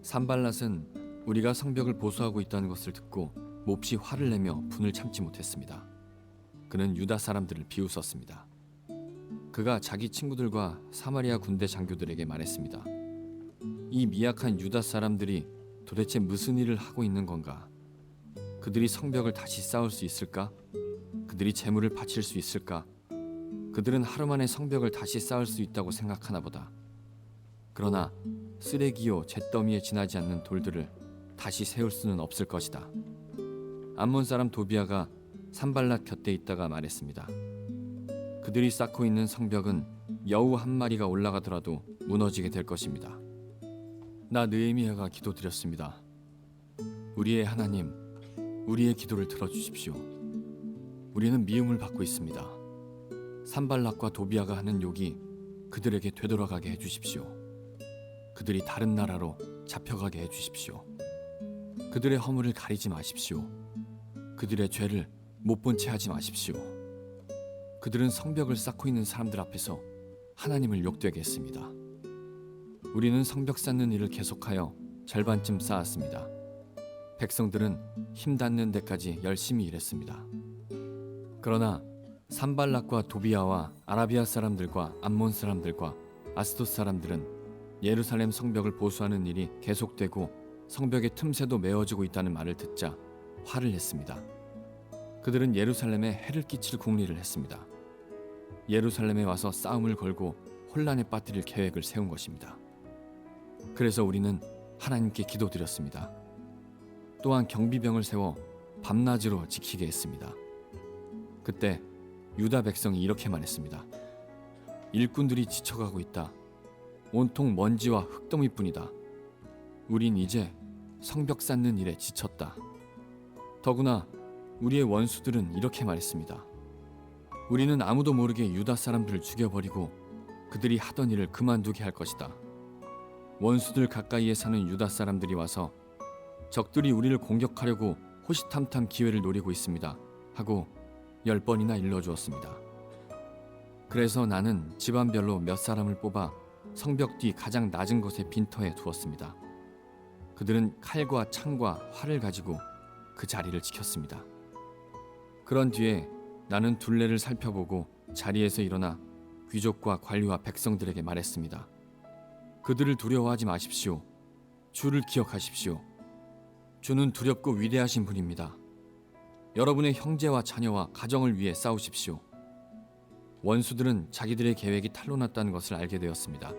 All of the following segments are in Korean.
산발랏은 우리가 성벽을 보수하고 있다는 것을 듣고 몹시 화를 내며 분을 참지 못했습니다. 그는 유다 사람들을 비웃었습니다. 그가 자기 친구들과 사마리아 군대 장교들에게 말했습니다. 이 미약한 유다 사람들이 도대체 무슨 일을 하고 있는 건가? 그들이 성벽을 다시 쌓을 수 있을까? 그들이 재물을 바칠 수 있을까? 그들은 하루 만에 성벽을 다시 쌓을 수 있다고 생각하나 보다. 그러나 쓰레기요 잿더미에 지나지 않는 돌들을 다시 세울 수는 없을 것이다. 암몬 사람 도비아가 산발랏 곁에 있다가 말했습니다. 그들이 쌓고 있는 성벽은 여우 한 마리가 올라가더라도 무너지게 될 것입니다. 나 느헤미야가 기도드렸습니다. 우리의 하나님, 우리의 기도를 들어주십시오. 우리는 미움을 받고 있습니다. 산발랏과 도비아가 하는 욕이 그들에게 되돌아가게 해주십시오. 그들이 다른 나라로 잡혀가게 해주십시오. 그들의 허물을 가리지 마십시오. 그들의 죄를 못 본 채 하지 마십시오. 그들은 성벽을 쌓고 있는 사람들 앞에서 하나님을 욕되게 했습니다. 우리는 성벽 쌓는 일을 계속하여 절반쯤 쌓았습니다. 백성들은 힘 닿는 데까지 열심히 일했습니다. 그러나 산발랏과 도비아와 아라비아 사람들과 암몬 사람들과 아스돗 사람들은 예루살렘 성벽을 보수하는 일이 계속되고 성벽의 틈새도 메워지고 있다는 말을 듣자 화를 냈습니다. 그들은 예루살렘에 해를 끼칠 궁리를 했습니다. 예루살렘에 와서 싸움을 걸고 혼란에 빠뜨릴 계획을 세운 것입니다. 그래서 우리는 하나님께 기도드렸습니다. 또한 경비병을 세워 밤낮으로 지키게 했습니다. 그때 유다 백성이 이렇게 말했습니다. 일꾼들이 지쳐가고 있다. 온통 먼지와 흙더미뿐이다. 우린 이제 성벽 쌓는 일에 지쳤다. 더구나 우리의 원수들은 이렇게 말했습니다. 우리는 아무도 모르게 유다 사람들을 죽여버리고 그들이 하던 일을 그만두게 할 것이다. 원수들 가까이에 사는 유다 사람들이 와서 적들이 우리를 공격하려고 호시탐탐 기회를 노리고 있습니다 하고 10번이나 일러주었습니다. 그래서 나는 집안별로 몇 사람을 뽑아 성벽 뒤 가장 낮은 곳의 빈터에 두었습니다. 그들은 칼과 창과 활을 가지고 그 자리를 지켰습니다. 그런 뒤에 나는 둘레를 살펴보고 자리에서 일어나 귀족과 관리와 백성들에게 말했습니다. 그들을 두려워하지 마십시오. 주를 기억하십시오. 주는 두렵고 위대하신 분입니다. 여러분의 형제와 자녀와 가정을 위해 싸우십시오. 원수들은 자기들의 계획이 탄로났다는 것을 알게 되었습니다.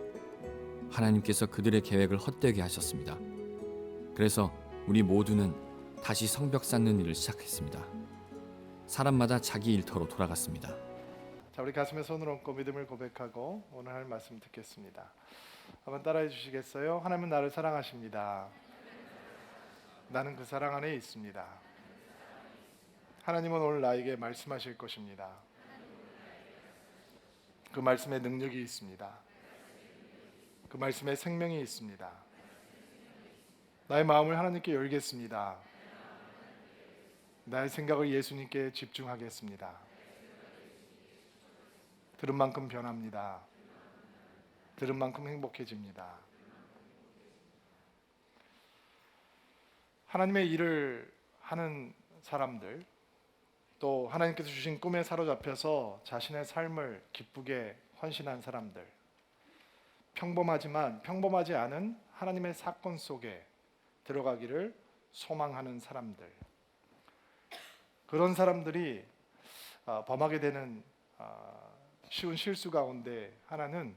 하나님께서 그들의 계획을 헛되게 하셨습니다. 그래서 우리 모두는 다시 성벽 쌓는 일을 시작했습니다. 사람마다 자기 일터로 돌아갔습니다. 자, 우리 가슴에 손을 얹고 믿음을 고백하고 오늘 할 말씀 듣겠습니다. 한번 따라해 주시겠어요? 하나님은 나를 사랑하십니다. 나는 그 사랑 안에 있습니다. 하나님은 오늘 나에게 말씀하실 것입니다. 그 말씀에 능력이 있습니다. 그 말씀에 생명이 있습니다. 나의 마음을 하나님께 열겠습니다. 나의 생각을 예수님께 집중하겠습니다. 들은 만큼 변합니다. 들은 만큼 행복해집니다. 하나님의 일을 하는 사람들, 또 하나님께서 주신 꿈에 사로잡혀서 자신의 삶을 기쁘게 헌신한 사람들, 평범하지만 평범하지 않은 하나님의 사건 속에 들어가기를 소망하는 사람들, 그런 사람들이 범하게 되는 쉬운 실수 가운데 하나는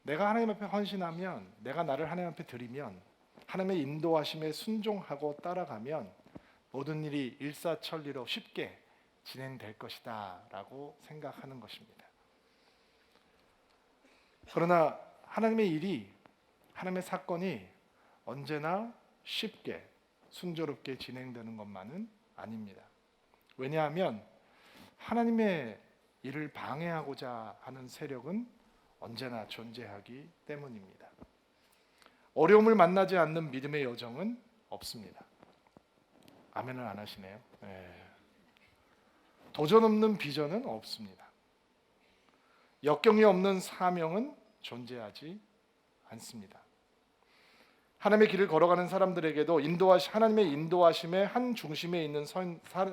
내가 하나님 앞에 헌신하면, 내가 나를 하나님 앞에 드리면, 하나님의 인도하심에 순종하고 따라가면 모든 일이 일사천리로 쉽게 진행될 것이다 라고 생각하는 것입니다. 그러나 하나님의 일이, 하나님의 사건이 언제나 쉽게 순조롭게 진행되는 것만은 아닙니다. 왜냐하면 하나님의 일을 방해하고자 하는 세력은 언제나 존재하기 때문입니다. 어려움을 만나지 않는 믿음의 여정은 없습니다. 아멘을 안 하시네요. 네. 도전 없는 비전은 없습니다. 역경이 없는 사명은 존재하지 않습니다. 하나님의 길을 걸어가는 사람들에게도 하나님의 인도하심의 한 중심에 있는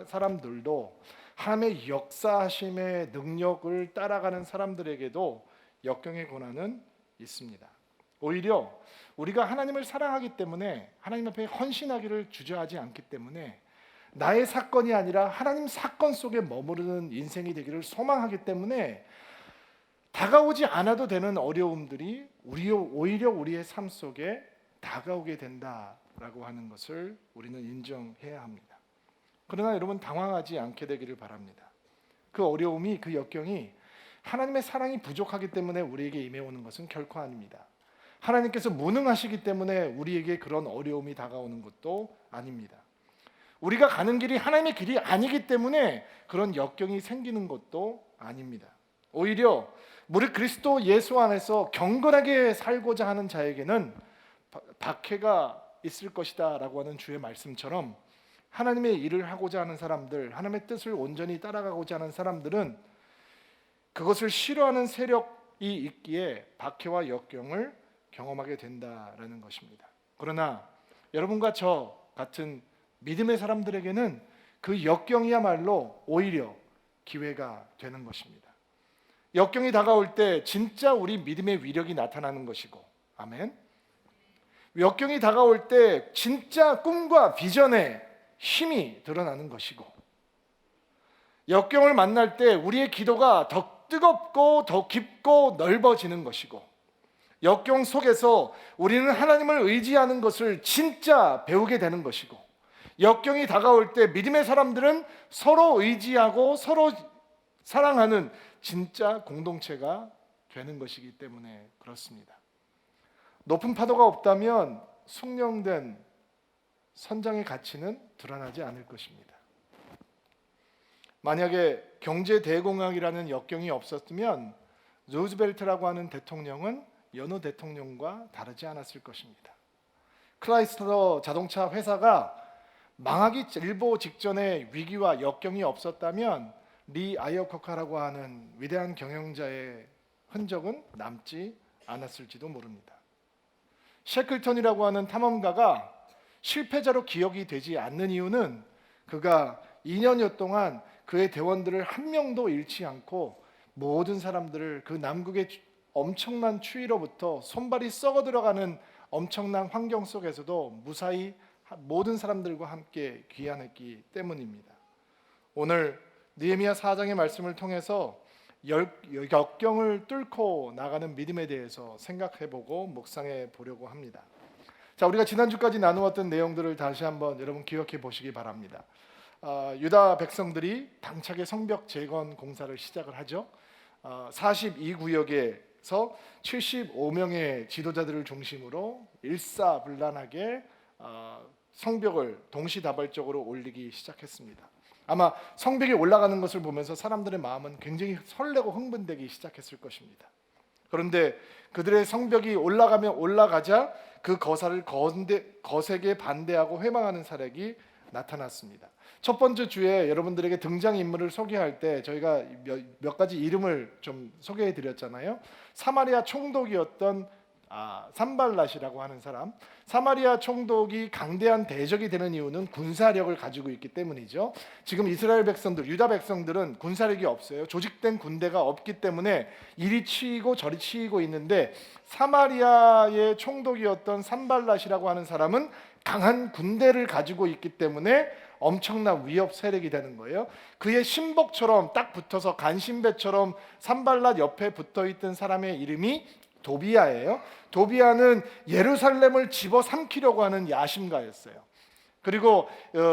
사람들도 하나님의 역사하심의 능력을 따라가는 사람들에게도 역경의 고난은 있습니다. 오히려 우리가 하나님을 사랑하기 때문에 하나님 앞에 헌신하기를 주저하지 않기 때문에 나의 사건이 아니라 하나님 사건 속에 머무르는 인생이 되기를 소망하기 때문에 다가오지 않아도 되는 어려움들이 오히려 우리의 삶 속에 다가오게 된다라고 하는 것을 우리는 인정해야 합니다. 그러나 여러분 당황하지 않게 되기를 바랍니다. 그 어려움이, 그 역경이 하나님의 사랑이 부족하기 때문에 우리에게 임해오는 것은 결코 아닙니다. 하나님께서 무능하시기 때문에 우리에게 그런 어려움이 다가오는 것도 아닙니다. 우리가 가는 길이 하나님의 길이 아니기 때문에 그런 역경이 생기는 것도 아닙니다. 오히려 우리 그리스도 예수 안에서 경건하게 살고자 하는 자에게는 박해가 있을 것이다 라고 하는 주의 말씀처럼 하나님의 일을 하고자 하는 사람들, 하나님의 뜻을 온전히 따라가고자 하는 사람들은 그것을 싫어하는 세력이 있기에 박해와 역경을 경험하게 된다라는 것입니다. 그러나 여러분과 저 같은 믿음의 사람들에게는 그 역경이야말로 오히려 기회가 되는 것입니다. 역경이 다가올 때 진짜 우리 믿음의 위력이 나타나는 것이고, 아멘. 역경이 다가올 때 진짜 꿈과 비전의 힘이 드러나는 것이고, 역경을 만날 때 우리의 기도가 더 뜨겁고 더 깊고 넓어지는 것이고, 역경 속에서 우리는 하나님을 의지하는 것을 진짜 배우게 되는 것이고, 역경이 다가올 때 믿음의 사람들은 서로 의지하고 서로 사랑하는 진짜 공동체가 되는 것이기 때문에 그렇습니다. 높은 파도가 없다면 숙련된 선장의 가치는 드러나지 않을 것입니다. 만약에 경제 대공황이라는 역경이 없었으면 루즈벨트라고 하는 대통령은 여느 대통령과 다르지 않았을 것입니다. 크라이슬러 자동차 회사가 망하기 일보 직전에 위기와 역경이 없었다면 리 아이어커카라고 하는 위대한 경영자의 흔적은 남지 않았을지도 모릅니다. 셰클턴이라고 하는 탐험가가 실패자로 기억이 되지 않는 이유는 그가 2년여 동안 그의 대원들을 한 명도 잃지 않고 모든 사람들을 그 남극의 엄청난 추위로부터 손발이 썩어 들어가는 엄청난 환경 속에서도 무사히 모든 사람들과 함께 귀환했기 때문입니다. 오늘 느헤미야 4장의 말씀을 통해서 역경을 뚫고 나가는 믿음에 대해서 생각해보고 묵상해 보려고 합니다. 자, 우리가 지난주까지 나누었던 내용들을 다시 한번 여러분 기억해 보시기 바랍니다. 유다 백성들이 당차게 성벽 재건 공사를 시작을 하죠. 42구역에서 75명의 지도자들을 중심으로 일사불란하게 성벽을 동시다발적으로 올리기 시작했습니다. 아마 성벽이 올라가는 것을 보면서 사람들의 마음은 굉장히 설레고 흥분되기 시작했을 것입니다. 그런데 그들의 성벽이 올라가자 그 거사를 거세게 반대하고 회망하는 사례가 나타났습니다. 첫 번째 주에 여러분들에게 등장인물을 소개할 때 저희가 몇 가지 이름을 좀 소개해 드렸잖아요. 사마리아 총독이었던 산발랏이라고 하는 사람, 사마리아 총독이 강대한 대적이 되는 이유는 군사력을 가지고 있기 때문이죠. 지금 이스라엘 백성들, 유다 백성들은 군사력이 없어요. 조직된 군대가 없기 때문에 이리 치이고 저리 치이고 있는데, 사마리아의 총독이었던 산발랏이라고 하는 사람은 강한 군대를 가지고 있기 때문에 엄청난 위협 세력이 되는 거예요. 그의 신복처럼 딱 붙어서 간신배처럼 산발랏 옆에 붙어있던 사람의 이름이 도비아예요. 도비아는 예루살렘을 집어삼키려고 하는 야심가였어요. 그리고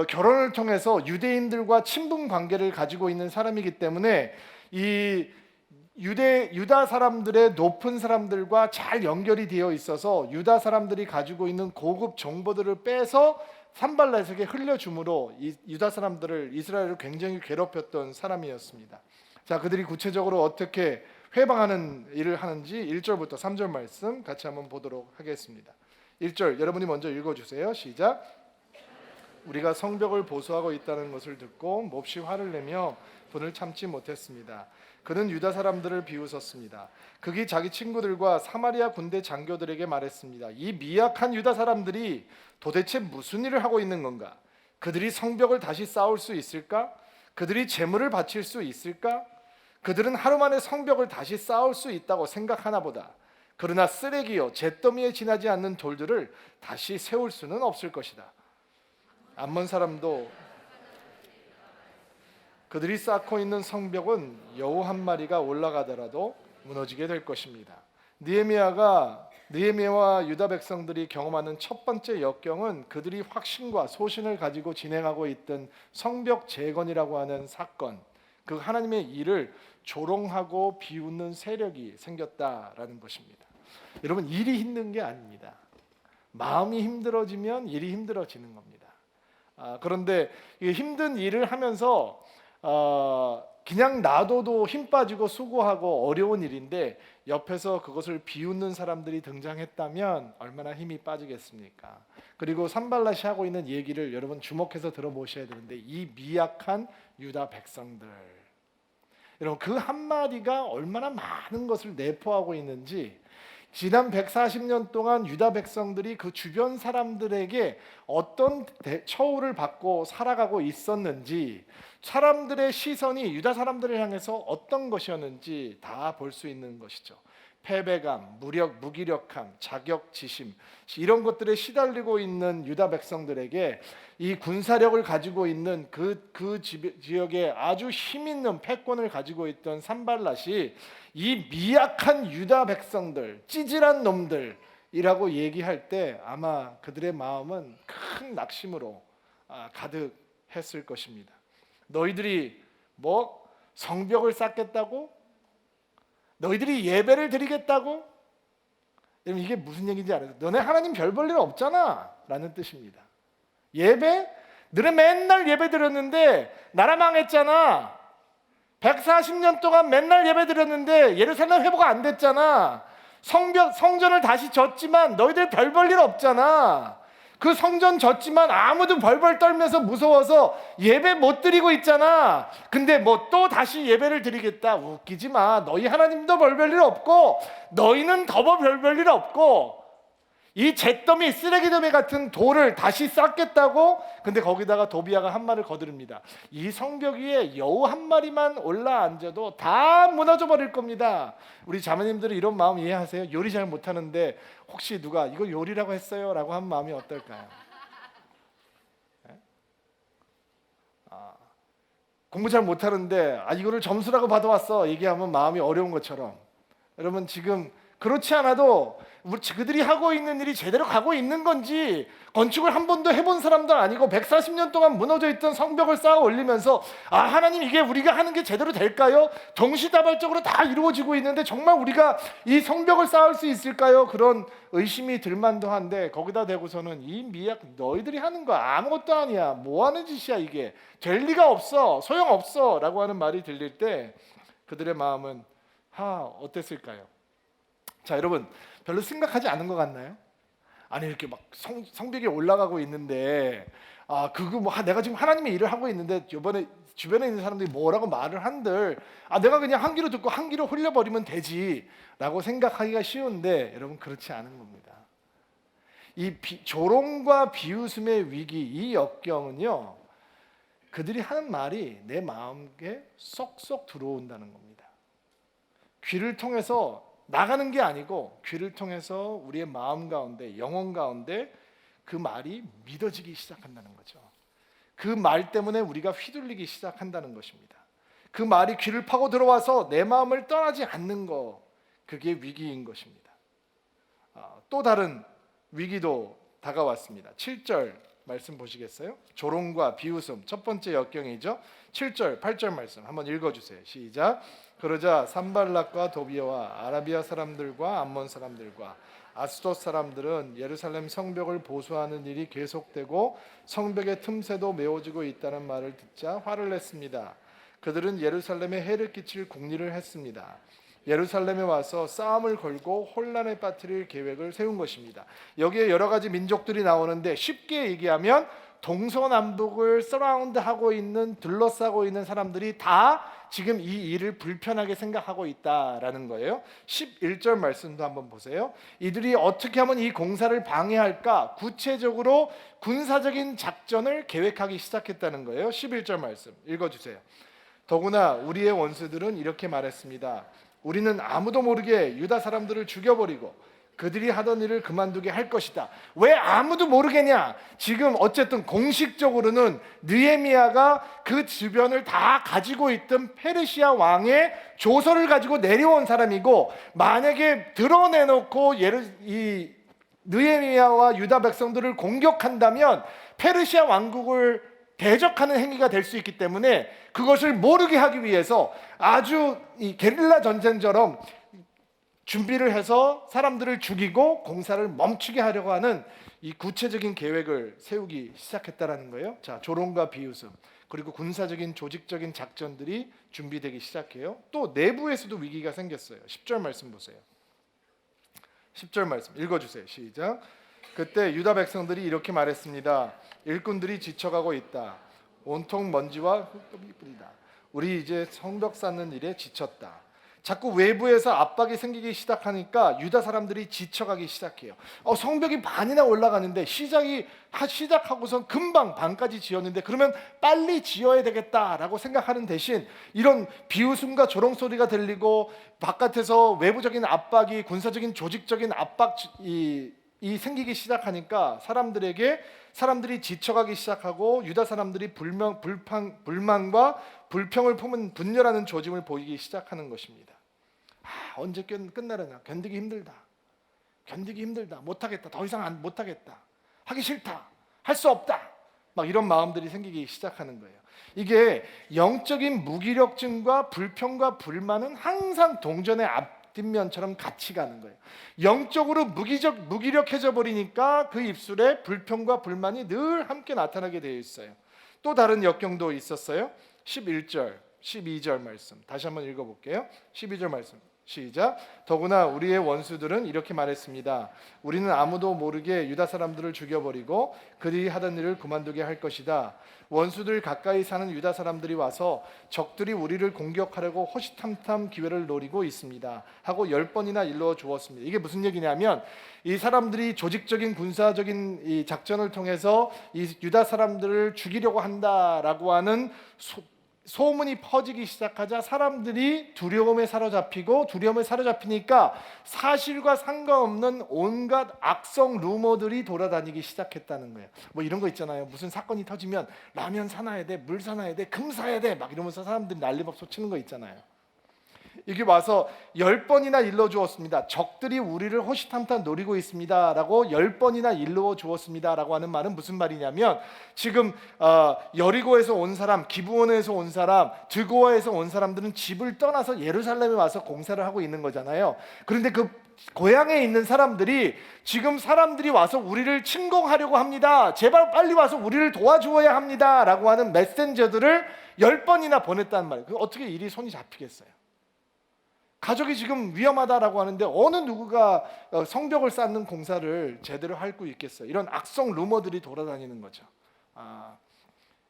결혼을 통해서 유대인들과 친분 관계를 가지고 있는 사람이기 때문에 이 유다 사람들의 높은 사람들과 잘 연결이 되어 있어서 유다 사람들이 가지고 있는 고급 정보들을 빼서 산발랏에게 흘려줌으로 유다 사람들을, 이스라엘을 굉장히 괴롭혔던 사람이었습니다. 자, 그들이 구체적으로 어떻게 회방하는 일을 하는지 1절부터 3절 말씀 같이 한번 보도록 하겠습니다. 1절 여러분이 먼저 읽어주세요. 시작. 우리가 성벽을 보수하고 있다는 것을 듣고 몹시 화를 내며 분을 참지 못했습니다. 그는 유다 사람들을 비웃었습니다. 그가 자기 친구들과 사마리아 군대 장교들에게 말했습니다. 이 미약한 유다 사람들이 도대체 무슨 일을 하고 있는 건가? 그들이 성벽을 다시 쌓을 수 있을까? 그들이 재물을 바칠 수 있을까? 그들은 하루 만에 성벽을 다시 쌓을 수 있다고 생각하나 보다. 그러나 쓰레기요 잿더미에 지나지 않는 돌들을 다시 세울 수는 없을 것이다. 암몬 사람도 그들이 쌓고 있는 성벽은 여우 한 마리가 올라가더라도 무너지게 될 것입니다. 느헤미야와 유다 백성들이 경험하는 첫 번째 역경은 그들이 확신과 소신을 가지고 진행하고 있던 성벽 재건이라고 하는 사건, 그 하나님의 일을 조롱하고 비웃는 세력이 생겼다라는 것입니다. 여러분, 일이 힘든 게 아닙니다. 마음이 힘들어지면 일이 힘들어지는 겁니다. 그런데 이 힘든 일을 하면서 그냥 놔둬도 힘 빠지고 수고하고 어려운 일인데 옆에서 그것을 비웃는 사람들이 등장했다면 얼마나 힘이 빠지겠습니까? 그리고 산발랏이 하고 있는 얘기를 여러분 주목해서 들어보셔야 되는데, 이 미약한 유다 백성들, 여러분 그 한마디가 얼마나 많은 것을 내포하고 있는지, 지난 140년 동안 유다 백성들이 그 주변 사람들에게 어떤 처우를 받고 살아가고 있었는지, 사람들의 시선이 유다 사람들을 향해서 어떤 것이었는지 다 볼 수 있는 것이죠. 패배감, 무기력함, 자격지심, 이런 것들에 시달리고 있는 유다 백성들에게 이 군사력을 가지고 있는 그 지역에 아주 힘 있는 패권을 가지고 있던 산발랏이 이 미약한 유다 백성들, 찌질한 놈들이라고 얘기할 때 아마 그들의 마음은 큰 낙심으로 가득했을 것입니다. 너희들이 뭐 성벽을 쌓겠다고? 너희들이 예배를 드리겠다고? 여러분, 이게 무슨 얘기인지 알아요? 너네 하나님 별 볼 일 없잖아 라는 뜻입니다. 예배? 너네 맨날 예배 드렸는데 나라 망했잖아. 140년 동안 맨날 예배 드렸는데 예루살렘 회복 안 됐잖아. 성전을 다시 졌지만 너희들 별 볼 일 없잖아. 그 성전 졌지만 아무도 벌벌 떨면서 무서워서 예배 못 드리고 있잖아. 근데 뭐 또 다시 예배를 드리겠다. 웃기지 마. 너희 하나님도 별 볼 일 없고 너희는 더 별 볼 일 없고 이 잿더미, 쓰레기더미 같은 돌을 다시 쌓겠다고? 근데 거기다가 도비야가 한 말을 거두릅니다. 이 성벽 위에 여우 한 마리만 올라앉아도 다 무너져 버릴 겁니다. 우리 자매님들은 이런 마음 이해하세요? 요리 잘 못하는데 혹시 누가 이거 요리라고 했어요? 라고 한 마음이 어떨까요? 공부 잘 못하는데 이거를 점수라고 받아왔어 얘기하면 마음이 어려운 것처럼, 여러분 지금 그렇지 않아도 그들이 하고 있는 일이 제대로 가고 있는 건지, 건축을 한 번도 해본 사람도 아니고 140년 동안 무너져 있던 성벽을 쌓아 올리면서 하나님 이게 우리가 하는 게 제대로 될까요? 동시다발적으로 다 이루어지고 있는데 정말 우리가 이 성벽을 쌓을 수 있을까요? 그런 의심이 들만도 한데, 거기다 대고서는 이 미약 너희들이 하는 거 아무것도 아니야, 뭐 하는 짓이야, 이게 될 리가 없어, 소용없어 라고 하는 말이 들릴 때 그들의 마음은 어땠을까요? 자, 여러분 별로 생각하지 않은 것 같나요? 아니 이렇게 막 성벽에 올라가고 있는데 그거 뭐 내가 지금 하나님의 일을 하고 있는데 이번에 주변에 있는 사람들이 뭐라고 말을 한들 내가 그냥 한 귀로 듣고 한 귀로 흘려버리면 되지라고 생각하기가 쉬운데, 여러분 그렇지 않은 겁니다. 이 조롱과 비웃음의 위기, 이 역경은요, 그들이 하는 말이 내 마음에 쏙쏙 들어온다는 겁니다. 귀를 통해서 나가는 게 아니고 귀를 통해서 우리의 마음 가운데, 영혼 가운데 그 말이 믿어지기 시작한다는 거죠. 그 말 때문에 우리가 휘둘리기 시작한다는 것입니다. 그 말이 귀를 파고 들어와서 내 마음을 떠나지 않는 거, 그게 위기인 것입니다. 또 다른 위기도 다가왔습니다. 7절 말씀 보시겠어요? 조롱과 비웃음, 첫 번째 역경이죠. 7절, 8절 말씀 한번 읽어주세요. 시작. 그러자 산발랏과 도비야와 아라비아 사람들과 암몬 사람들과 아스돗 사람들은 예루살렘 성벽을 보수하는 일이 계속되고 성벽의 틈새도 메워지고 있다는 말을 듣자 화를 냈습니다. 그들은 예루살렘에 해를 끼칠 궁리를 했습니다. 예루살렘에 와서 싸움을 걸고 혼란에 빠뜨릴 계획을 세운 것입니다. 여기에 여러 가지 민족들이 나오는데 쉽게 얘기하면 동서남북을 서라운드하고 있는, 둘러싸고 있는 사람들이 다 지금 이 일을 불편하게 생각하고 있다라는 거예요. 11절 말씀도 한번 보세요. 이들이 어떻게 하면 이 공사를 방해할까? 구체적으로 군사적인 작전을 계획하기 시작했다는 거예요. 11절 말씀 읽어주세요. 더구나 우리의 원수들은 이렇게 말했습니다. 우리는 아무도 모르게 유다 사람들을 죽여버리고 그들이 하던 일을 그만두게 할 것이다. 왜 아무도 모르겠냐? 지금 어쨌든 공식적으로는 느헤미야가 그 주변을 다 가지고 있던 페르시아 왕의 조서를 가지고 내려온 사람이고, 만약에 드러내놓고 이 느헤미야와 유다 백성들을 공격한다면 페르시아 왕국을 대적하는 행위가 될 수 있기 때문에 그것을 모르게 하기 위해서 아주 이 게릴라 전쟁처럼 준비를 해서 사람들을 죽이고 공사를 멈추게 하려고 하는 이 구체적인 계획을 세우기 시작했다라는 거예요. 자, 조롱과 비웃음, 그리고 군사적인 조직적인 작전들이 준비되기 시작해요. 또 내부에서도 위기가 생겼어요. 10절 말씀 보세요. 10절 말씀 읽어주세요. 시작. 그때 유다 백성들이 이렇게 말했습니다. 일꾼들이 지쳐가고 있다. 온통 먼지와 흙더미 뿐이다. 우리 이제 성벽 쌓는 일에 지쳤다. 자꾸 외부에서 압박이 생기기 시작하니까 유다 사람들이 지쳐가기 시작해요. 성벽이 반이나 올라가는데 시작하고선 금방 반까지 지었는데 그러면 빨리 지어야 되겠다라고 생각하는 대신 이런 비웃음과 조롱 소리가 들리고 바깥에서 외부적인 압박이, 군사적인 조직적인 압박이 생기기 시작하니까 사람들이 지쳐가기 시작하고 유다 사람들이 불만과 불평을 품은 분열하는 조짐을 보이기 시작하는 것입니다. 언제 끝나려나? 견디기 힘들다. 못하겠다. 더 이상 못하겠다. 하기 싫다. 할 수 없다. 막 이런 마음들이 생기기 시작하는 거예요. 이게 영적인 무기력증과 불평과 불만은 항상 동전의 앞뒷면처럼 같이 가는 거예요. 영적으로 무기력해져 버리니까 그 입술에 불평과 불만이 늘 함께 나타나게 되어 있어요. 또 다른 역경도 있었어요. 11절, 12절 말씀 다시 한번 읽어볼게요. 12절 말씀 시작. 더구나 우리의 원수들은 이렇게 말했습니다. 우리는 아무도 모르게 유다 사람들을 죽여버리고 그들이 하던 일을 그만두게 할 것이다. 원수들 가까이 사는 유다 사람들이 와서 적들이 우리를 공격하려고 호시탐탐 기회를 노리고 있습니다 하고 10번이나 일러 주었습니다. 이게 무슨 얘기냐면 이 사람들이 조직적인 군사적인 이 작전을 통해서 이 유다 사람들을 죽이려고 한다라고 하는 소문이 퍼지기 시작하자 사람들이 두려움에 사로잡히니까 사실과 상관없는 온갖 악성 루머들이 돌아다니기 시작했다는 거예요. 뭐 이런 거 있잖아요. 무슨 사건이 터지면 라면 사놔야 돼, 물 사놔야 돼, 금 사야 돼 막 이러면서 사람들이 난리법석 치는 거 있잖아요. 이게 와서 10번이나 일러주었습니다. 적들이 우리를 호시탐탐 노리고 있습니다 라고 10번이나 일러주었습니다 라고 하는 말은 무슨 말이냐면 지금 여리고에서 온 사람, 기브온에서 온 사람, 드고아에서 온 사람들은 집을 떠나서 예루살렘에 와서 공사를 하고 있는 거잖아요. 그런데 그 고향에 있는 사람들이 지금 사람들이 와서 우리를 침공하려고 합니다. 제발 빨리 와서 우리를 도와주어야 합니다 라고 하는 메신저들을 10번이나 보냈단 말이에요. 어떻게 일이 손이 잡히겠어요? 가족이 지금 위험하다라고 하는데 어느 누구가 성벽을 쌓는 공사를 제대로 할 수 있겠어요? 이런 악성 루머들이 돌아다니는 거죠.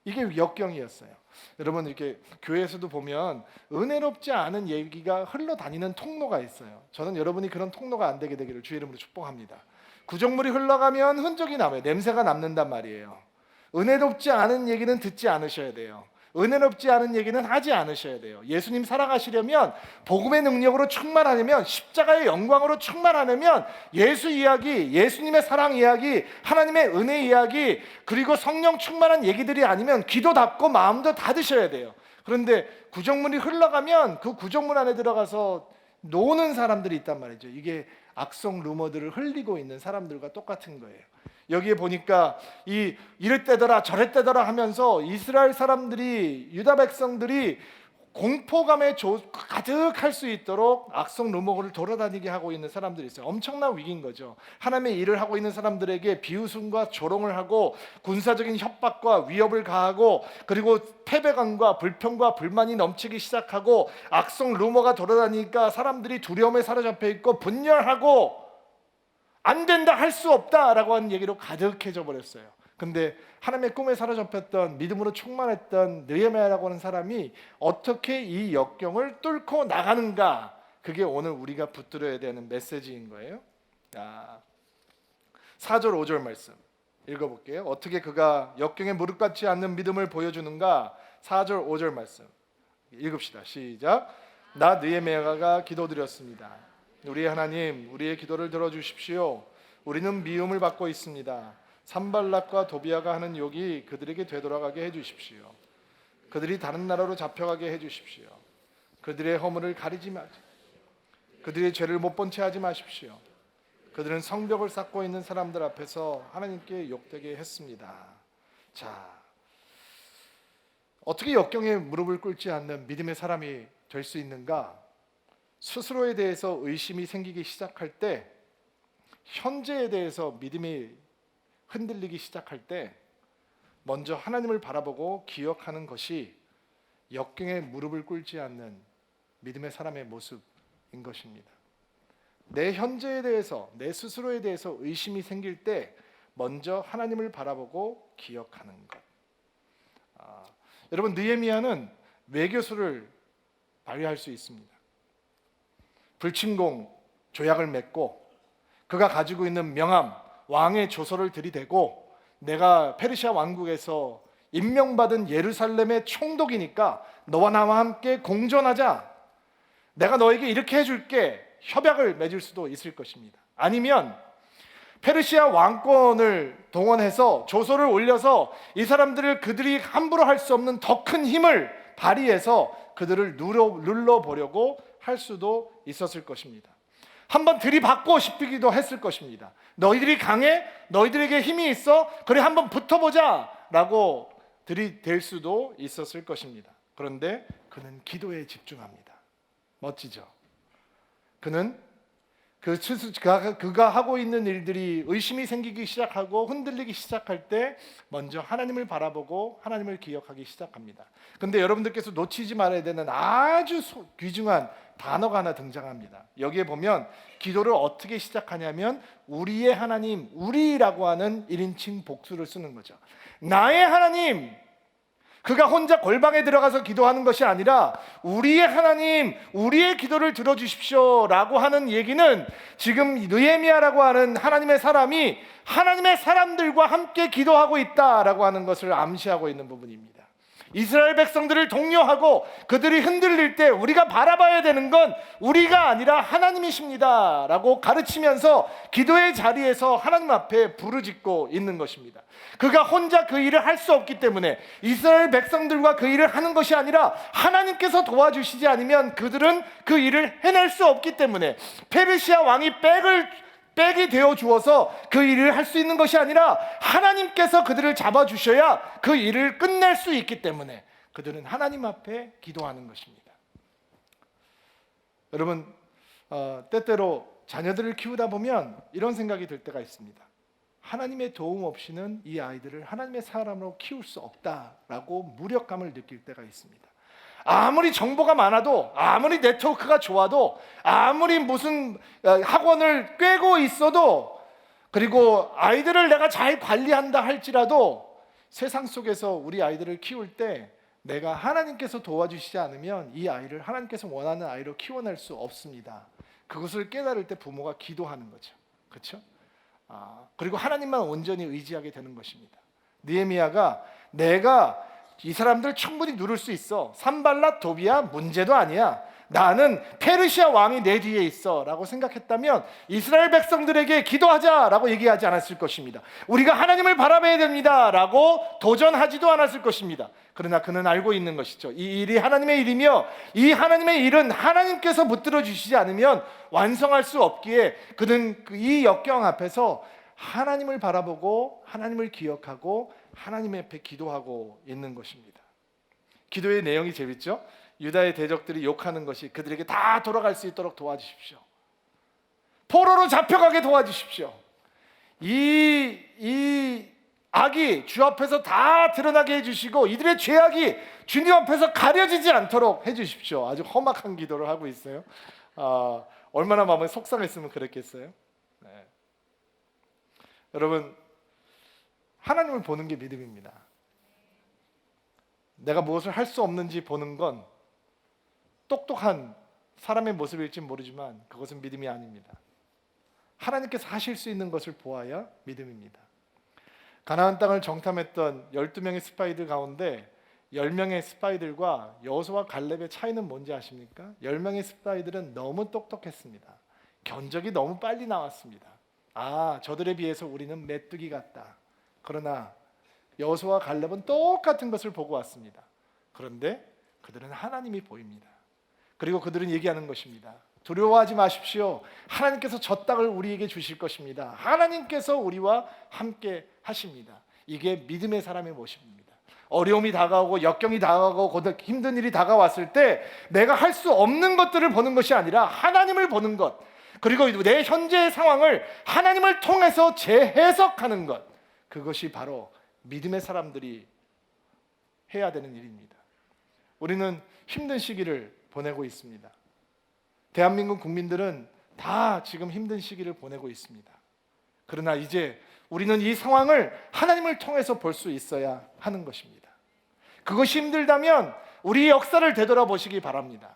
이게 역경이었어요. 여러분 이렇게 교회에서도 보면 은혜롭지 않은 얘기가 흘러다니는 통로가 있어요. 저는 여러분이 그런 통로가 안 되게 되기를 주의 이름으로 축복합니다. 구정물이 흘러가면 흔적이 남아요. 냄새가 남는단 말이에요. 은혜롭지 않은 얘기는 듣지 않으셔야 돼요. 은혜롭지 않은 얘기는 하지 않으셔야 돼요. 예수님 사랑하시려면, 복음의 능력으로 충만하려면, 십자가의 영광으로 충만하려면 예수 이야기, 예수님의 사랑 이야기, 하나님의 은혜 이야기, 그리고 성령 충만한 얘기들이 아니면 귀도 닫고 마음도 닫으셔야 돼요. 그런데 구정물이 흘러가면 그 구정물 안에 들어가서 노는 사람들이 있단 말이죠. 이게 악성 루머들을 흘리고 있는 사람들과 똑같은 거예요. 여기에 보니까 이랬대더라 저랬대더라 하면서 이스라엘 사람들이, 유다 백성들이 공포감에 가득할 수 있도록 악성 루머를 돌아다니게 하고 있는 사람들이 있어요. 엄청난 위기인 거죠. 하나님의 일을 하고 있는 사람들에게 비웃음과 조롱을 하고 군사적인 협박과 위협을 가하고 그리고 패배감과 불평과 불만이 넘치기 시작하고 악성 루머가 돌아다니니까 사람들이 두려움에 사로잡혀 있고 분열하고 안 된다, 할 수 없다라고 하는 얘기로 가득해져 버렸어요. 근데 하나님의 꿈에 사로잡혔던 믿음으로 충만했던 느헤미야라고 하는 사람이 어떻게 이 역경을 뚫고 나가는가, 그게 오늘 우리가 붙들어야 되는 메시지인 거예요. 4절 5절 말씀 읽어볼게요. 어떻게 그가 역경에 무릎 꿇지 않는 믿음을 보여주는가. 4절 5절 말씀 읽읍시다. 시작. 나 느헤미야가 기도드렸습니다. 우리의 하나님, 우리의 기도를 들어주십시오. 우리는 미움을 받고 있습니다. 산발락과 도비아가 하는 욕이 그들에게 되돌아가게 해주십시오. 그들이 다른 나라로 잡혀가게 해주십시오. 그들의 허물을 가리지 마십시오. 그들의 죄를 못 본 채 하지 마십시오. 그들은 성벽을 쌓고 있는 사람들 앞에서 하나님께 욕되게 했습니다. 자, 어떻게 역경에 무릎을 꿇지 않는 믿음의 사람이 될 수 있는가? 스스로에 대해서 의심이 생기기 시작할 때, 현재에 대해서 믿음이 흔들리기 시작할 때 먼저 하나님을 바라보고 기억하는 것이 역경에 무릎을 꿇지 않는 믿음의 사람의 모습인 것입니다. 내 현재에 대해서, 내 스스로에 대해서 의심이 생길 때 먼저 하나님을 바라보고 기억하는 것. 여러분, 느헤미야는 외교수를 발휘할 수 있습니다. 불침공 조약을 맺고 그가 가지고 있는 명함, 왕의 조서를 들이대고, 내가 페르시아 왕국에서 임명받은 예루살렘의 총독이니까 너와 나와 함께 공존하자, 내가 너에게 이렇게 해줄게, 협약을 맺을 수도 있을 것입니다. 아니면 페르시아 왕권을 동원해서 조서를 올려서 이 사람들을 그들이 함부로 할 수 없는 더 큰 힘을 발휘해서 그들을 눌러보려고 할 수도 있었을 것입니다. 한번 들이받고 싶기도 했을 것입니다. 너희들이 강해? 너희들에게 힘이 있어? 그래, 한번 붙어보자 라고 들이댈 수도 있었을 것입니다. 그런데 그는 기도에 집중합니다. 멋지죠? 그는 그가 하고 있는 일들이 의심이 생기기 시작하고 흔들리기 시작할 때 먼저 하나님을 바라보고 하나님을 기억하기 시작합니다. 근데 여러분들께서 놓치지 말아야 되는 아주 귀중한 단어가 하나 등장합니다. 여기에 보면 기도를 어떻게 시작하냐면 우리의 하나님, 우리라고 하는 1인칭 복수를 쓰는 거죠. 나의 하나님, 그가 혼자 골방에 들어가서 기도하는 것이 아니라 우리의 하나님, 우리의 기도를 들어주십시오 라고 하는 얘기는 지금 느헤미야라고 하는 하나님의 사람이 하나님의 사람들과 함께 기도하고 있다라고 하는 것을 암시하고 있는 부분입니다. 이스라엘 백성들을 독려하고 그들이 흔들릴 때 우리가 바라봐야 되는 건 우리가 아니라 하나님이십니다 라고 가르치면서 기도의 자리에서 하나님 앞에 부르짖고 있는 것입니다. 그가 혼자 그 일을 할 수 없기 때문에 이스라엘 백성들과 그 일을 하는 것이 아니라 하나님께서 도와주시지 않으면 그들은 그 일을 해낼 수 없기 때문에 페르시아 왕이 백이 되어 주어서 그 일을 할 수 있는 것이 아니라 하나님께서 그들을 잡아주셔야 그 일을 끝낼 수 있기 때문에 그들은 하나님 앞에 기도하는 것입니다. 여러분, 때때로 자녀들을 키우다 보면 이런 생각이 들 때가 있습니다. 하나님의 도움 없이는 이 아이들을 하나님의 사람으로 키울 수 없다라고 무력감을 느낄 때가 있습니다. 아무리 정보가 많아도, 아무리 네트워크가 좋아도, 아무리 무슨 학원을 꿰고 있어도, 그리고 아이들을 내가 잘 관리한다 할지라도 세상 속에서 우리 아이들을 키울 때 내가 하나님께서 도와주시지 않으면 이 아이를 하나님께서 원하는 아이로 키워낼 수 없습니다. 그것을 깨달을 때 부모가 기도하는 거죠. 그렇죠? 그리고 하나님만 온전히 의지하게 되는 것입니다. 느헤미야가 내가 이 사람들 충분히 누를 수 있어, 산발랏 도비야 문제도 아니야, 나는 페르시아 왕이 내 뒤에 있어 라고 생각했다면 이스라엘 백성들에게 기도하자 라고 얘기하지 않았을 것입니다. 우리가 하나님을 바라봐야 됩니다 라고 도전하지도 않았을 것입니다. 그러나 그는 알고 있는 것이죠. 이 일이 하나님의 일이며 이 하나님의 일은 하나님께서 붙들어 주시지 않으면 완성할 수 없기에 그는 이 역경 앞에서 하나님을 바라보고 하나님을 기억하고 하나님 앞에 기도하고 있는 것입니다. 기도의 내용이 재밌죠? 유다의 대적들이 욕하는 것이 그들에게 다 돌아갈 수 있도록 도와주십시오. 포로로 잡혀가게 도와주십시오. 이 악이 주 앞에서 다 드러나게 해주시고 이들의 죄악이 주님 앞에서 가려지지 않도록 해주십시오. 아주 험악한 기도를 하고 있어요. 얼마나 마음이 속상했으면 그랬겠어요. 네. 여러분, 하나님을 보는 게 믿음입니다. 내가 무엇을 할 수 없는지 보는 건 똑똑한 사람의 모습일지 모르지만 그것은 믿음이 아닙니다. 하나님께서 하실 수 있는 것을 보아야 믿음입니다. 가나안 땅을 정탐했던 12명의 스파이들 가운데 10명의 스파이들과 여호수아와 갈렙의 차이는 뭔지 아십니까? 10명의 스파이들은 너무 똑똑했습니다. 견적이 너무 빨리 나왔습니다. 아, 저들에 비해서 우리는 메뚜기 같다. 그러나 여호수아와 갈렙은 똑같은 것을 보고 왔습니다. 그런데 그들은 하나님이 보입니다. 그리고 그들은 얘기하는 것입니다. 두려워하지 마십시오. 하나님께서 저 땅을 우리에게 주실 것입니다. 하나님께서 우리와 함께 하십니다. 이게 믿음의 사람의 모습입니다. 어려움이 다가오고 역경이 다가오고 힘든 일이 다가왔을 때 내가 할 수 없는 것들을 보는 것이 아니라 하나님을 보는 것, 그리고 내 현재의 상황을 하나님을 통해서 재해석하는 것, 그것이 바로 믿음의 사람들이 해야 되는 일입니다. 우리는 힘든 시기를 보내고 있습니다. 대한민국 국민들은 다 지금 힘든 시기를 보내고 있습니다. 그러나 이제 우리는 이 상황을 하나님을 통해서 볼 수 있어야 하는 것입니다. 그것이 힘들다면 우리 역사를 되돌아보시기 바랍니다.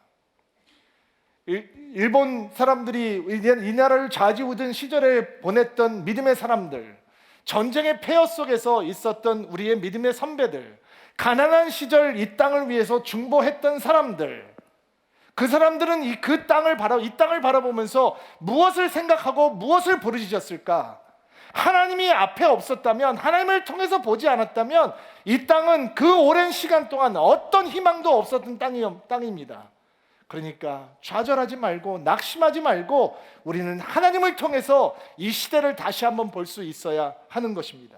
일본 사람들이 이 나라를 좌지우든 시절에 보냈던 믿음의 사람들, 전쟁의 폐허 속에서 있었던 우리의 믿음의 선배들, 가난한 시절 이 땅을 위해서 중보했던 사람들, 그 사람들은 이 땅을 바라보면서 무엇을 생각하고 무엇을 부르짖었을까? 하나님이 앞에 없었다면, 하나님을 통해서 보지 않았다면 이 땅은 그 오랜 시간 동안 어떤 희망도 없었던 땅입니다. 그러니까 좌절하지 말고 낙심하지 말고 우리는 하나님을 통해서 이 시대를 다시 한번 볼 수 있어야 하는 것입니다.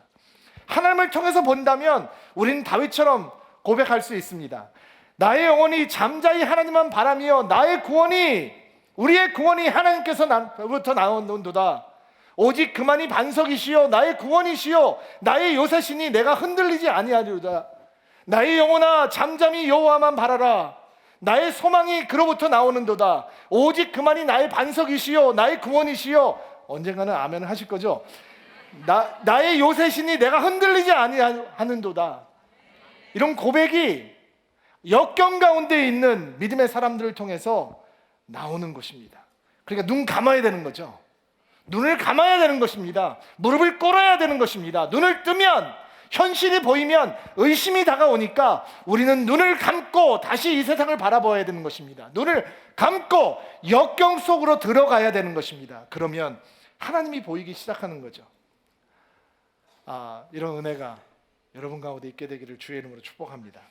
하나님을 통해서 본다면 우리는 다윗처럼 고백할 수 있습니다. 나의 영혼이 잠자히 하나님만 바라며 나의 구원이, 우리의 구원이 하나님께서로부터 나오는도다. 오직 그만이 반석이시요 나의 구원이시요 나의 요새시니 내가 흔들리지 아니하리로다. 나의 영혼아 잠잠히 여호와만 바라라. 나의 소망이 그로부터 나오는도다. 오직 그만이 나의 반석이시요 나의 구원이시요. 언젠가는 아멘 하실 거죠? 나의 요새시니 내가 흔들리지 아니하는도다. 이런 고백이 역경 가운데 있는 믿음의 사람들을 통해서 나오는 것입니다. 그러니까 눈 감아야 되는 거죠. 눈을 감아야 되는 것입니다. 무릎을 꿇어야 되는 것입니다. 눈을 뜨면, 현실이 보이면 의심이 다가오니까 우리는 눈을 감고 다시 이 세상을 바라봐야 되는 것입니다. 눈을 감고 역경 속으로 들어가야 되는 것입니다. 그러면 하나님이 보이기 시작하는 거죠. 이런 은혜가 여러분 가운데 있게 되기를 주의 이름으로 축복합니다.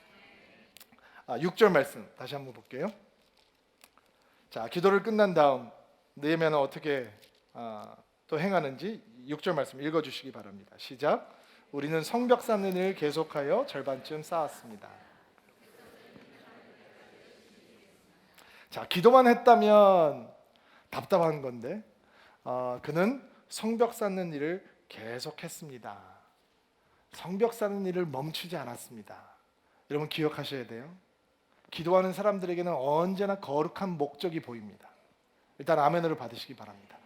6절 말씀 다시 한번 볼게요. 자, 기도를 끝난 다음 느헤미야는 어떻게 또 행하는지 6절 말씀 읽어주시기 바랍니다. 시작. 우리는 성벽 쌓는 일을 계속하여 절반쯤 쌓았습니다. 자, 기도만 했다면 답답한 건데 그는 성벽 쌓는 일을 계속했습니다. 성벽 쌓는 일을 멈추지 않았습니다. 여러분 기억하셔야 돼요. 기도하는 사람들에게는 언제나 거룩한 목적이 보입니다. 일단 아멘으로 받으시기 바랍니다.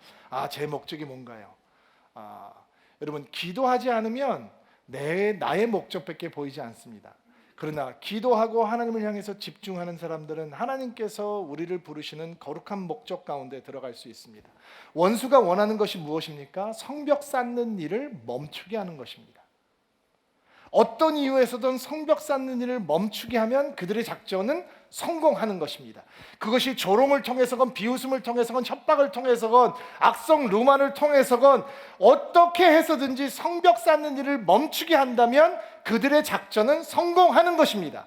제 목적이 뭔가요? 여러분 기도하지 않으면 나의 목적밖에 보이지 않습니다. 그러나 기도하고 하나님을 향해서 집중하는 사람들은 하나님께서 우리를 부르시는 거룩한 목적 가운데 들어갈 수 있습니다. 원수가 원하는 것이 무엇입니까? 성벽 쌓는 일을 멈추게 하는 것입니다. 어떤 이유에서든 성벽 쌓는 일을 멈추게 하면 그들의 작전은 성공하는 것입니다. 그것이 조롱을 통해서건 비웃음을 통해서건 협박을 통해서건 악성 루만을 통해서건 어떻게 해서든지 성벽 쌓는 일을 멈추게 한다면 그들의 작전은 성공하는 것입니다.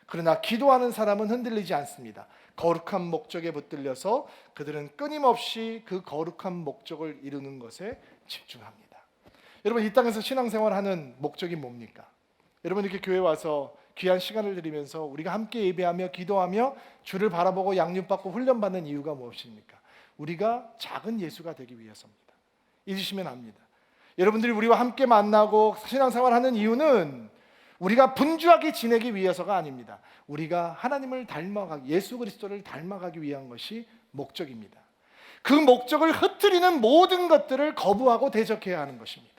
그러나 기도하는 사람은 흔들리지 않습니다. 거룩한 목적에 붙들려서 그들은 끊임없이 그 거룩한 목적을 이루는 것에 집중합니다. 여러분 이 땅에서 신앙생활하는 목적이 뭡니까? 여러분 이렇게 교회 와서 귀한 시간을 드리면서 우리가 함께 예배하며 기도하며 주를 바라보고 양육받고 훈련받는 이유가 무엇입니까? 우리가 작은 예수가 되기 위해서입니다. 잊으시면 합니다. 여러분들이 우리와 함께 만나고 신앙생활하는 이유는 우리가 분주하게 지내기 위해서가 아닙니다. 우리가 하나님을 닮아가기, 예수 그리스도를 닮아가기 위한 것이 목적입니다. 그 목적을 흐트리는 모든 것들을 거부하고 대적해야 하는 것입니다.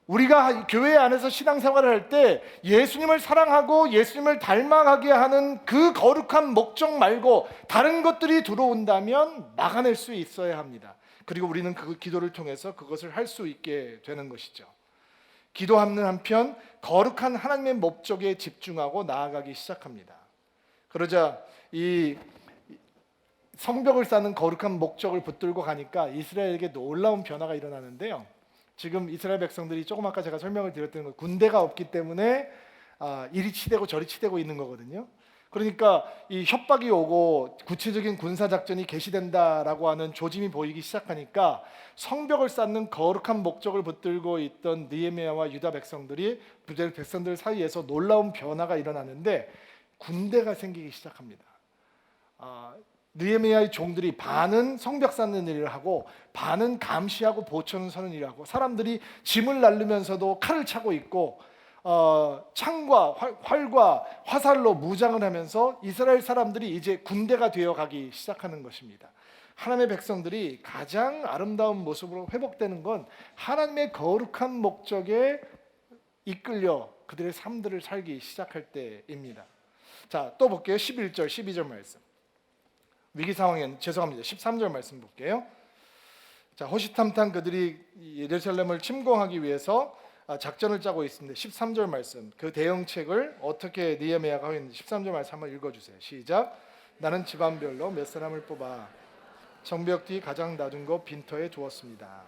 우리가 교회 안에서 신앙생활을 할 때 예수님을 사랑하고 예수님을 닮아가게 하는 그 거룩한 목적 말고 다른 것들이 들어온다면 막아낼 수 있어야 합니다. 그리고 우리는 그 기도를 통해서 그것을 할 수 있게 되는 것이죠. 기도하는 한편 거룩한 하나님의 목적에 집중하고 나아가기 시작합니다. 그러자 이 성벽을 쌓는 거룩한 목적을 붙들고 가니까 이스라엘에게 놀라운 변화가 일어나는데요. 지금 이스라엘 백성들이 조금 아까 제가 설명을 드렸던 것, 군대가 없기 때문에 이리 치대고 저리 치대고 있는 거거든요. 그러니까 이 협박이 오고 구체적인 군사 작전이 개시된다라고 하는 조짐이 보이기 시작하니까 성벽을 쌓는 거룩한 목적을 붙들고 있던 느헤미야와 유다 백성들 사이에서 놀라운 변화가 일어나는데 군대가 생기기 시작합니다. 느헤미야의 종들이 반은 성벽 쌓는 일을 하고 반은 감시하고 보초는 서는 일을 하고, 사람들이 짐을 날르면서도 칼을 차고 있고 창과 활과 화살로 무장을 하면서 이스라엘 사람들이 이제 군대가 되어가기 시작하는 것입니다. 하나님의 백성들이 가장 아름다운 모습으로 회복되는 건 하나님의 거룩한 목적에 이끌려 그들의 삶들을 살기 시작할 때입니다. 자, 또 볼게요. 11절 12절 말씀. 위기 상황엔 13절 말씀 볼게요. 자, 호시탐탐 그들이 예루살렘을 침공하기 위해서 작전을 짜고 있습니다. 13절 말씀, 그 대응책을 어떻게 느헤미야가 하고 있는지 13절 말씀 한번 읽어주세요. 시작. 나는 집안별로 몇 사람을 뽑아 성벽 뒤 가장 낮은 곳 빈터에 두었습니다.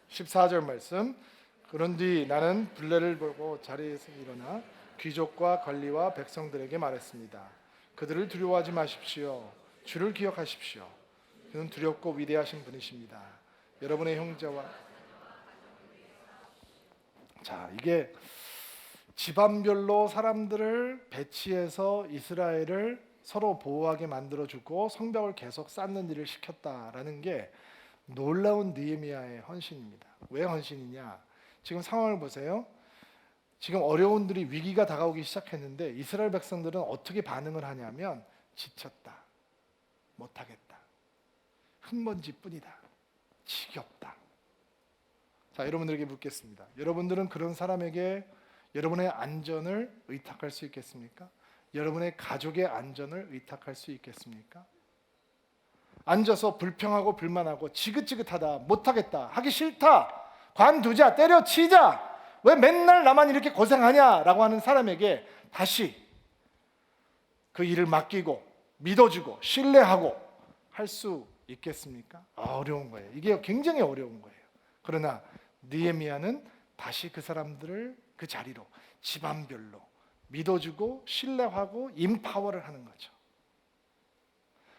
14절 말씀, 그런 뒤 나는 블레를 보고 자리에서 일어나 귀족과 관리와 백성들에게 말했습니다. 그들을 두려워하지 마십시오. 주를 기억하십시오. 그는 두렵고 위대하신 분이십니다. 여러분의 형제와, 자, 이게 집안별로 사람들을 배치해서 이스라엘을 서로 보호하게 만들어주고 성벽을 계속 쌓는 일을 시켰다라는 게 놀라운 느헤미야의 헌신입니다. 왜 헌신이냐? 지금 상황을 보세요. 지금 어려운들이, 위기가 다가오기 시작했는데 이스라엘 백성들은 어떻게 반응을 하냐면 지쳤다, 못하겠다, 흙먼지뿐이다, 지겹다. 자, 여러분들에게 묻겠습니다. 여러분들은 그런 사람에게 여러분의 안전을 의탁할 수 있겠습니까? 여러분의 가족의 안전을 의탁할 수 있겠습니까? 앉아서 불평하고 불만하고 지긋지긋하다, 못하겠다, 하기 싫다, 관두자, 때려치자, 왜 맨날 나만 이렇게 고생하냐라고 하는 사람에게 다시 그 일을 맡기고 믿어주고 신뢰하고 할 수 있겠습니까? 어려운 거예요. 이게 굉장히 어려운 거예요. 그러나 느헤미야는 다시 그 사람들을 그 자리로 집안별로 믿어주고 신뢰하고 임파워를 하는 거죠.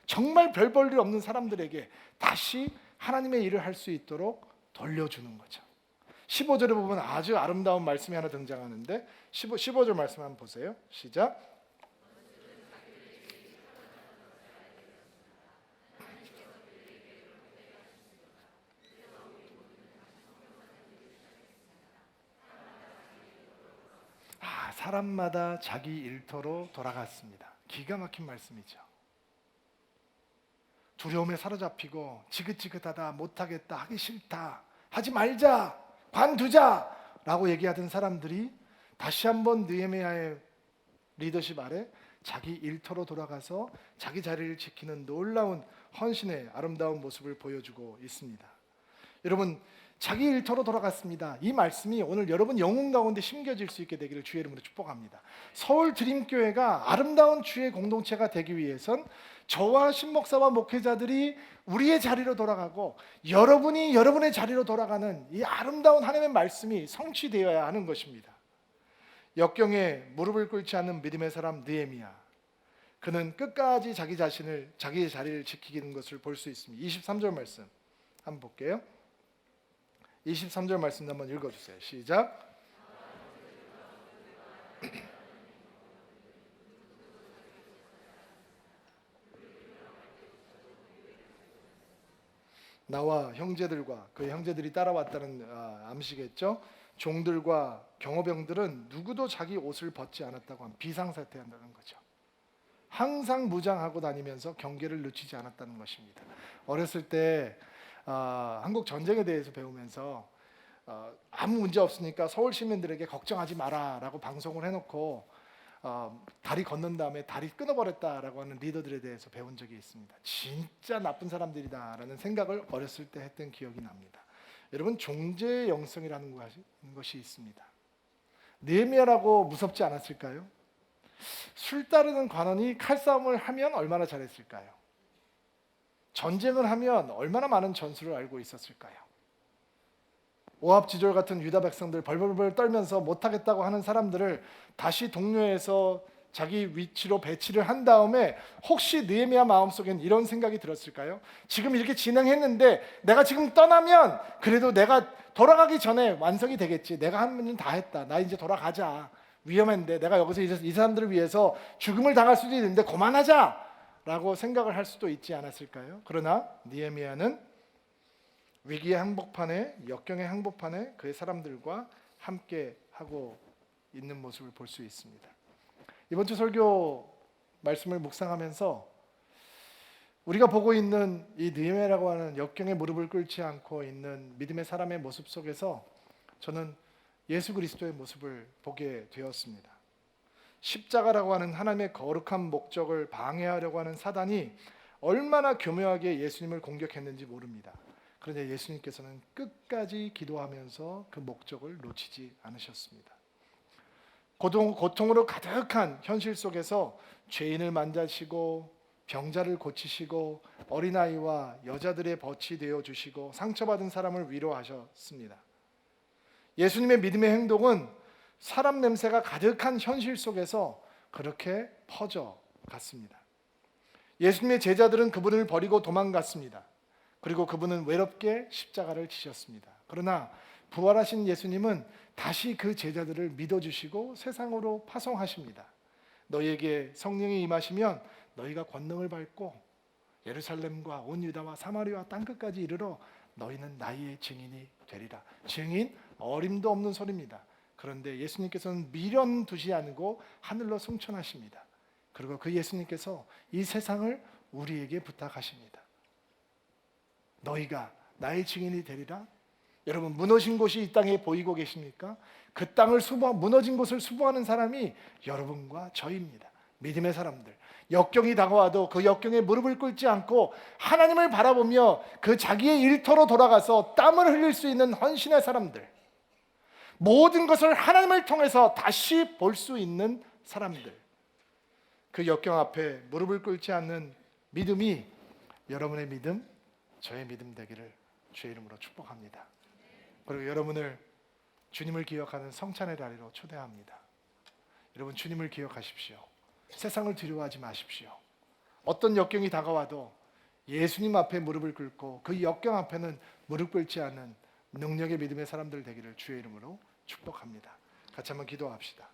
정말 별 볼 일 없는 사람들에게 다시 하나님의 일을 할 수 있도록 돌려주는 거죠. 15절에 보면 아주 아름다운 말씀이 하나 등장하는데 15절 말씀 한번 보세요. 시작. 사람마다 자기 일터로 돌아갔습니다. 기가 막힌 말씀이죠. 두려움에 사로잡히고 지긋지긋하다, 못하겠다, 하기 싫다, 하지 말자, 관두자 라고 얘기하던 사람들이 다시 한번 느헤미야의 리더십 아래 자기 일터로 돌아가서 자기 자리를 지키는 놀라운 헌신의 아름다운 모습을 보여주고 있습니다. 여러분, 자기 일터로 돌아갔습니다. 이 말씀이 오늘 여러분 영혼 가운데 심겨질 수 있게 되기를 주의 이름으로 축복합니다. 서울 드림교회가 아름다운 주의 공동체가 되기 위해선 저와 신목사와 목회자들이 우리의 자리로 돌아가고 여러분이 여러분의 자리로 돌아가는 이 아름다운 하나님의 말씀이 성취되어야 하는 것입니다. 역경에 무릎을 꿇지 않는 믿음의 사람 느헤미야, 그는 끝까지 자기의 자리를 지키는 것을 볼 수 있습니다. 23절 말씀 한번 볼게요. 23절 말씀 한번 읽어주세요. 시작. 나와 형제들과 그의 형제들이 따라왔다는 암시겠죠. 종들과 경호병들은 누구도 자기 옷을 벗지 않았다고 하면 비상사태한다는 거죠. 항상 무장하고 다니면서 경계를 늦추지 않았다는 것입니다. 어렸을 때 한국 전쟁에 대해서 배우면서 아무 문제 없으니까 서울 시민들에게 걱정하지 마라라고 방송을 해놓고 다리 건넌 다음에 다리 끊어버렸다라고 하는 리더들에 대해서 배운 적이 있습니다. 진짜 나쁜 사람들이다라는 생각을 어렸을 때 했던 기억이 납니다. 여러분, 종죄의 영성이라는 것이 있습니다. 느헤미야라고 무섭지 않았을까요? 술 따르는 관원이 칼싸움을 하면 얼마나 잘했을까요? 전쟁을 하면 얼마나 많은 전술을 알고 있었을까요? 오합지졸 같은 유다 백성들 벌벌벌 떨면서 못하겠다고 하는 사람들을 다시 동료에서 자기 위치로 배치를 한 다음에 혹시 느헤미야 마음속엔 이런 생각이 들었을까요? 지금 이렇게 진행했는데 내가 지금 떠나면 그래도 내가 돌아가기 전에 완성이 되겠지. 내가 한 일은 다 했다. 나 이제 돌아가자. 위험한데 내가 여기서 이 사람들을 위해서 죽음을 당할 수도 있는데 그만하자 라고 생각을 할 수도 있지 않았을까요? 그러나 느헤미야는 위기의 항복판에, 역경의 항복판에 그의 사람들과 함께 하고 있는 모습을 볼 수 있습니다. 이번 주 설교 말씀을 묵상하면서 우리가 보고 있는 이 느헤미야라고 하는 역경에 무릎을 꿇지 않고 있는 믿음의 사람의 모습 속에서 저는 예수 그리스도의 모습을 보게 되었습니다. 십자가라고 하는 하나님의 거룩한 목적을 방해하려고 하는 사단이 얼마나 교묘하게 예수님을 공격했는지 모릅니다. 그런데 예수님께서는 끝까지 기도하면서 그 목적을 놓치지 않으셨습니다. 고통으로 가득한 현실 속에서 죄인을 만나시고 병자를 고치시고 어린아이와 여자들의 벗이 되어 주시고 상처받은 사람을 위로하셨습니다. 예수님의 믿음의 행동은 사람 냄새가 가득한 현실 속에서 그렇게 퍼져 갔습니다. 예수님의 제자들은 그분을 버리고 도망갔습니다. 그리고 그분은 외롭게 십자가를 지셨습니다. 그러나 부활하신 예수님은 다시 그 제자들을 믿어주시고 세상으로 파송하십니다. 너희에게 성령이 임하시면 너희가 권능을 받고 예루살렘과 온 유다와 사마리아 땅끝까지 이르러 너희는 나의 증인이 되리라. 증인, 어림도 없는 소리입니다. 그런데 예수님께서는 미련 두지 않고 하늘로 승천하십니다. 그리고 그 예수님께서 이 세상을 우리에게 부탁하십니다. 너희가 나의 증인이 되리라. 여러분, 무너진 곳이 이 땅에 보이고 계십니까? 그 땅을 무너진 곳을 수보하는 사람이 여러분과 저입니다. 믿음의 사람들. 역경이 다가와도 그 역경에 무릎을 꿇지 않고 하나님을 바라보며 그 자기의 일터로 돌아가서 땀을 흘릴 수 있는 헌신의 사람들. 모든 것을 하나님을 통해서 다시 볼 수 있는 사람들. 그 역경 앞에 무릎을 꿇지 않는 믿음이 여러분의 믿음, 저의 믿음 되기를 주의 이름으로 축복합니다. 그리고 여러분을 주님을 기억하는 성찬의 자리로 초대합니다. 여러분, 주님을 기억하십시오. 세상을 두려워하지 마십시오. 어떤 역경이 다가와도 예수님 앞에 무릎을 꿇고 그 역경 앞에는 무릎 꿇지 않는 능력의 믿음의 사람들 되기를 주의 이름으로 축복합니다. 같이 한번 기도합시다.